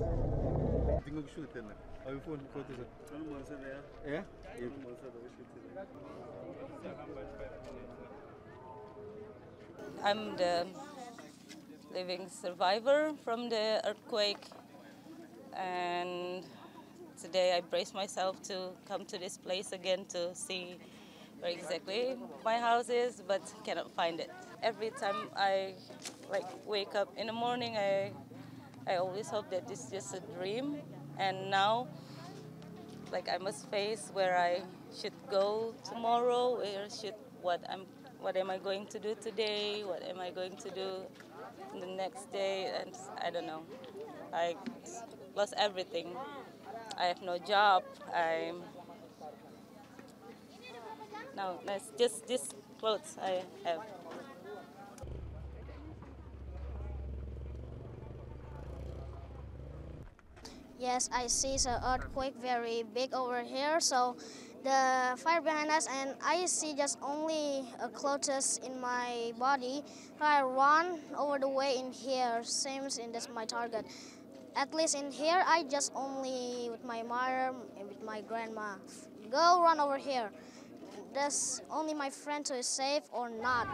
Tinggal shoot na. iPhone photo sa. Ano mo sa ba? Yeah? Ano mo sa ba shoot na? I'm the living survivor from the earthquake, and today I braced myself to come to this place again to see where exactly my house is, but cannot find it. Every time I wake up in the morning, I always hope that this is just a dream, and now I must face where I should go tomorrow, what am I going to do today, what am I going to do the next day, and I don't know. I lost everything. I have no job. It's just these clothes I have. Yes, I see the earthquake very big over here, so the fire behind us, and I see just only clothes in my body. So I run over the way in here, same in that's my target. At least in here, I just only with my mother and with my grandma. Go run over here. That's only my friend who is safe or not.